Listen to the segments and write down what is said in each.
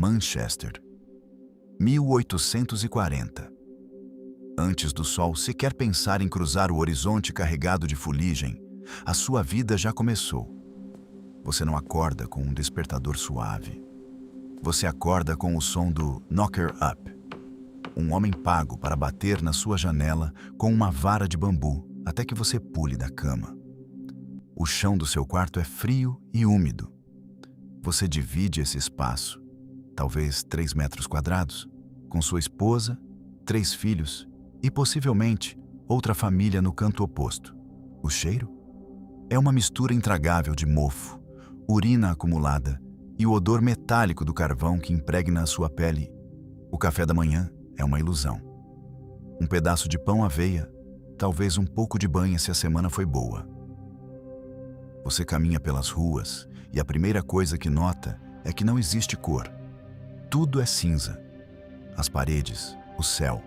Manchester, 1840. Antes do sol sequer pensar em cruzar o horizonte carregado de fuligem, a sua vida já começou. Você não acorda com um despertador suave. Você acorda com o som do knocker up, um homem pago para bater na sua janela com uma vara de bambu até que você pule da cama. O chão do seu quarto é frio e úmido. Você divide esse espaço, talvez 3 metros quadrados, com sua esposa, 3 filhos e possivelmente outra família no canto oposto. O cheiro? É uma mistura intragável de mofo, urina acumulada e o odor metálico do carvão que impregna a sua pele. O café da manhã é uma ilusão. Um pedaço de pão-aveia, talvez um pouco de banha se a semana foi boa. Você caminha pelas ruas e a primeira coisa que nota é que não existe cor. Tudo é cinza. As paredes, o céu,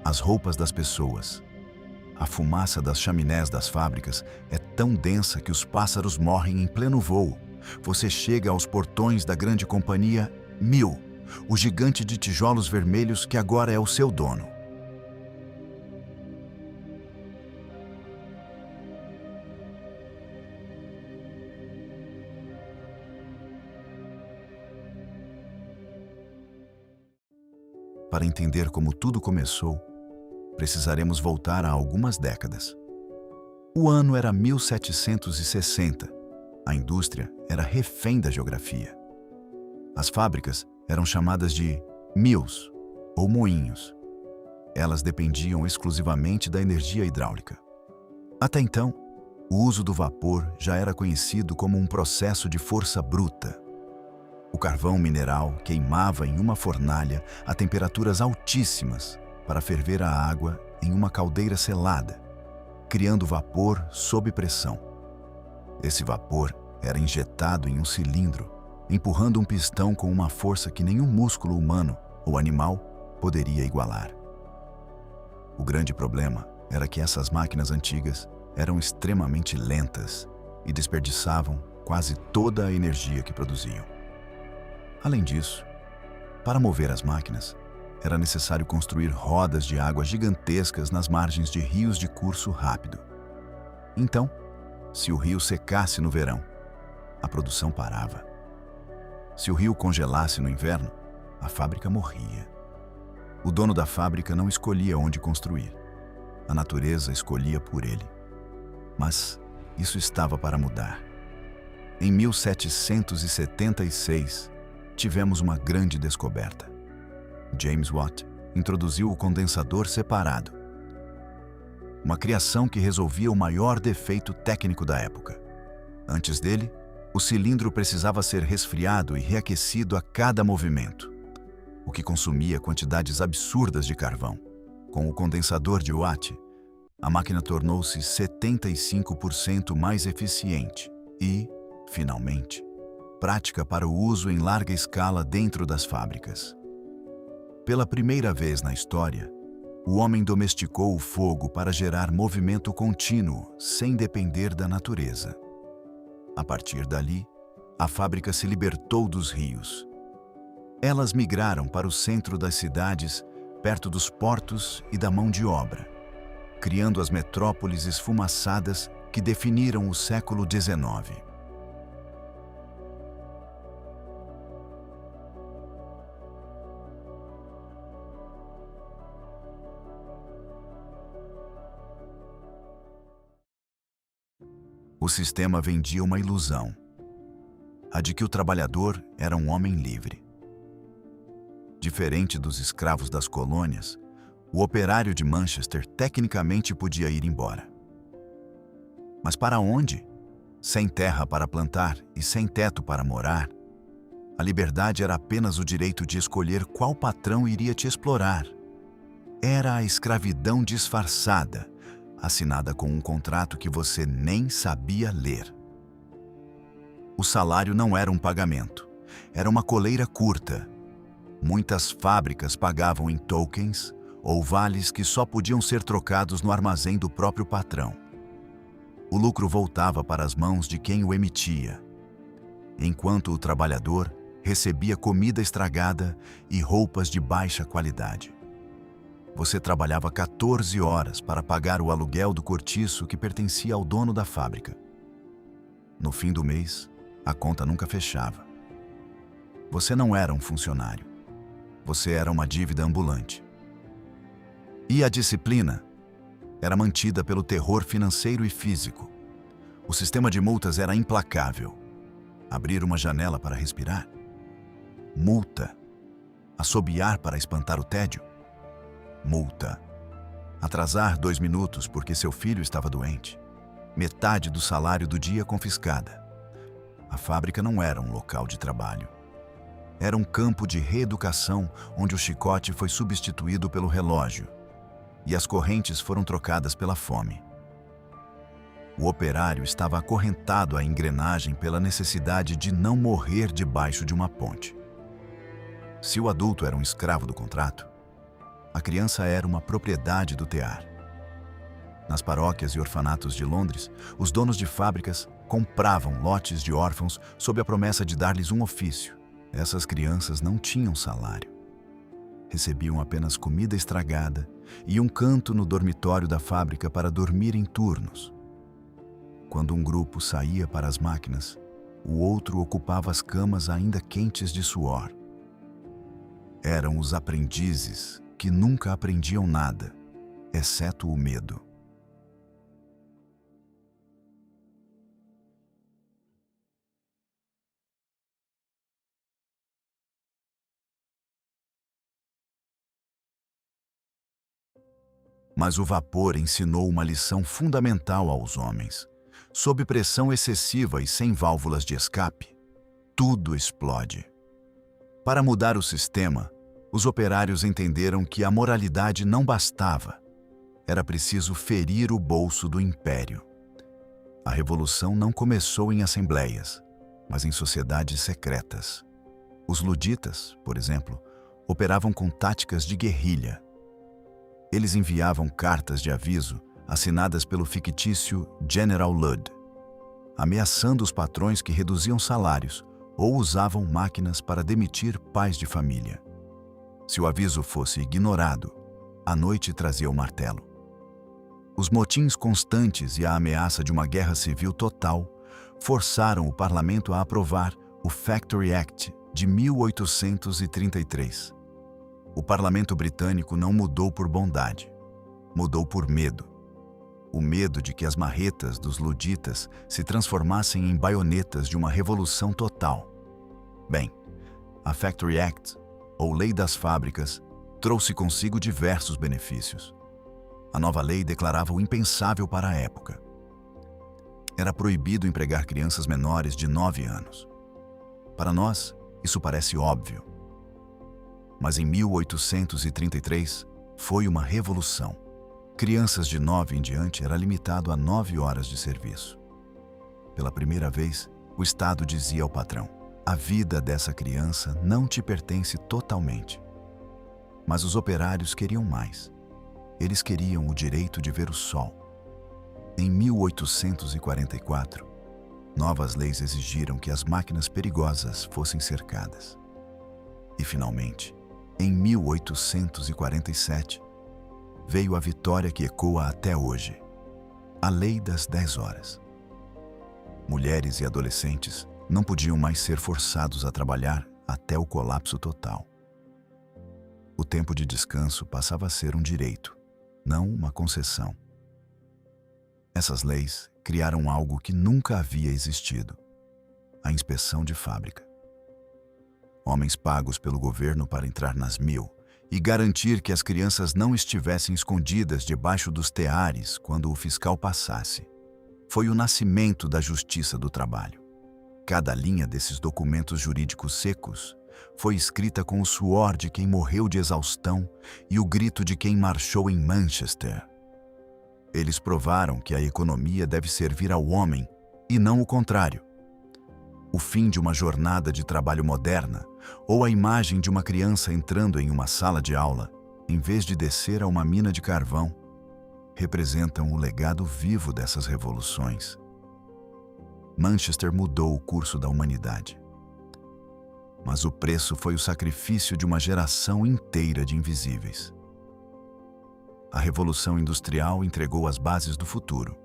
as roupas das pessoas. A fumaça das chaminés das fábricas é tão densa que os pássaros morrem em pleno voo. Você chega aos portões da grande companhia Mill, o gigante de tijolos vermelhos que agora é o seu dono. Para entender como tudo começou, precisaremos voltar a algumas décadas. O ano era 1760. A indústria era refém da geografia. As fábricas eram chamadas de mills, ou moinhos. Elas dependiam exclusivamente da energia hidráulica. Até então, o uso do vapor já era conhecido como um processo de força bruta. O carvão mineral queimava em uma fornalha a temperaturas altíssimas para ferver a água em uma caldeira selada, criando vapor sob pressão. Esse vapor era injetado em um cilindro, empurrando um pistão com uma força que nenhum músculo humano ou animal poderia igualar. O grande problema era que essas máquinas antigas eram extremamente lentas e desperdiçavam quase toda a energia que produziam. Além disso, para mover as máquinas, era necessário construir rodas de água gigantescas nas margens de rios de curso rápido. Então, se o rio secasse no verão, a produção parava. Se o rio congelasse no inverno, a fábrica morria. O dono da fábrica não escolhia onde construir. A natureza escolhia por ele. Mas isso estava para mudar. Em 1776, tivemos uma grande descoberta. James Watt introduziu o condensador separado, uma criação que resolvia o maior defeito técnico da época. Antes dele, o cilindro precisava ser resfriado e reaquecido a cada movimento, o que consumia quantidades absurdas de carvão. Com o condensador de Watt, a máquina tornou-se 75% mais eficiente e, finalmente, prática para o uso em larga escala dentro das fábricas. Pela primeira vez na história, o homem domesticou o fogo para gerar movimento contínuo, sem depender da natureza. A partir dali, a fábrica se libertou dos rios. Elas migraram para o centro das cidades, perto dos portos e da mão de obra, criando as metrópoles esfumaçadas que definiram o século XIX. O sistema vendia uma ilusão, a de que o trabalhador era um homem livre. Diferente dos escravos das colônias, o operário de Manchester tecnicamente podia ir embora. Mas para onde? Sem terra para plantar e sem teto para morar, a liberdade era apenas o direito de escolher qual patrão iria te explorar. Era a escravidão disfarçada, assinada com um contrato que você nem sabia ler. O salário não era um pagamento, era uma coleira curta. Muitas fábricas pagavam em tokens ou vales que só podiam ser trocados no armazém do próprio patrão. O lucro voltava para as mãos de quem o emitia, enquanto o trabalhador recebia comida estragada e roupas de baixa qualidade. Você trabalhava 14 horas para pagar o aluguel do cortiço que pertencia ao dono da fábrica. No fim do mês, a conta nunca fechava. Você não era um funcionário. Você era uma dívida ambulante. E a disciplina era mantida pelo terror financeiro e físico. O sistema de multas era implacável. Abrir uma janela para respirar? Multa. Assobiar para espantar o tédio? Multa. Atrasar 2 minutos porque seu filho estava doente? Metade do salário do dia confiscada. A fábrica não era um local de trabalho. Era um campo de reeducação onde o chicote foi substituído pelo relógio e as correntes foram trocadas pela fome. O operário estava acorrentado à engrenagem pela necessidade de não morrer debaixo de uma ponte. Se o adulto era um escravo do contrato, a criança era uma propriedade do tear. Nas paróquias e orfanatos de Londres, os donos de fábricas compravam lotes de órfãos sob a promessa de dar-lhes um ofício. Essas crianças não tinham salário. Recebiam apenas comida estragada e um canto no dormitório da fábrica para dormir em turnos. Quando um grupo saía para as máquinas, o outro ocupava as camas ainda quentes de suor. Eram os aprendizes que nunca aprendiam nada, exceto o medo. Mas o vapor ensinou uma lição fundamental aos homens. Sob pressão excessiva e sem válvulas de escape, tudo explode. Para mudar o sistema, os operários entenderam que a moralidade não bastava. Era preciso ferir o bolso do império. A revolução não começou em assembleias, mas em sociedades secretas. Os luditas, por exemplo, operavam com táticas de guerrilha. Eles enviavam cartas de aviso assinadas pelo fictício General Ludd, ameaçando os patrões que reduziam salários ou usavam máquinas para demitir pais de família. Se o aviso fosse ignorado, a noite trazia o martelo. Os motins constantes e a ameaça de uma guerra civil total forçaram o parlamento a aprovar o Factory Act de 1833. O parlamento britânico não mudou por bondade, mudou por medo. O medo de que as marretas dos luditas se transformassem em baionetas de uma revolução total. Bem, a Factory Act, ou Lei das Fábricas, trouxe consigo diversos benefícios. A nova lei declarava o impensável para a época. Era proibido empregar crianças menores de 9 anos. Para nós, isso parece óbvio. Mas em 1833, foi uma revolução. Crianças de 9 em diante era limitado a 9 horas de serviço. Pela primeira vez, o Estado dizia ao patrão: a vida dessa criança não te pertence totalmente. Mas os operários queriam mais. Eles queriam o direito de ver o sol. Em 1844, novas leis exigiram que as máquinas perigosas fossem cercadas. E, finalmente, em 1847, veio a vitória que ecoa até hoje, a Lei das 10 horas. Mulheres e adolescentes não podiam mais ser forçados a trabalhar até o colapso total. O tempo de descanso passava a ser um direito, não uma concessão. Essas leis criaram algo que nunca havia existido: a inspeção de fábrica. Homens pagos pelo governo para entrar nas 1000 e garantir que as crianças não estivessem escondidas debaixo dos teares quando o fiscal passasse. Foi o nascimento da Justiça do Trabalho. Cada linha desses documentos jurídicos secos foi escrita com o suor de quem morreu de exaustão e o grito de quem marchou em Manchester. Eles provaram que a economia deve servir ao homem e não o contrário. O fim de uma jornada de trabalho moderna ou a imagem de uma criança entrando em uma sala de aula, em vez de descer a uma mina de carvão, representam o legado vivo dessas revoluções. Manchester mudou o curso da humanidade. Mas o preço foi o sacrifício de uma geração inteira de invisíveis. A Revolução Industrial entregou as bases do futuro.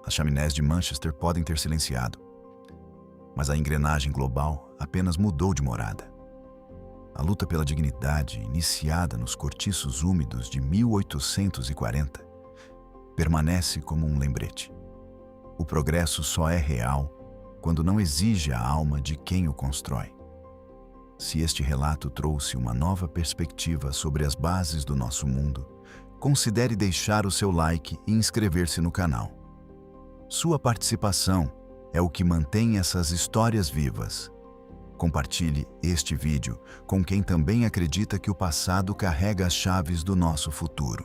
As chaminés de Manchester podem ter silenciado, mas a engrenagem global apenas mudou de morada. A luta pela dignidade, iniciada nos cortiços úmidos de 1840, permanece como um lembrete. O progresso só é real quando não exige a alma de quem o constrói. Se este relato trouxe uma nova perspectiva sobre as bases do nosso mundo, considere deixar o seu like e inscrever-se no canal. Sua participação é o que mantém essas histórias vivas. Compartilhe este vídeo com quem também acredita que o passado carrega as chaves do nosso futuro.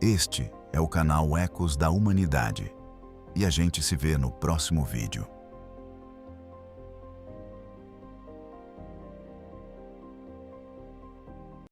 Este é o canal Ecos da Humanidade e a gente se vê no próximo vídeo.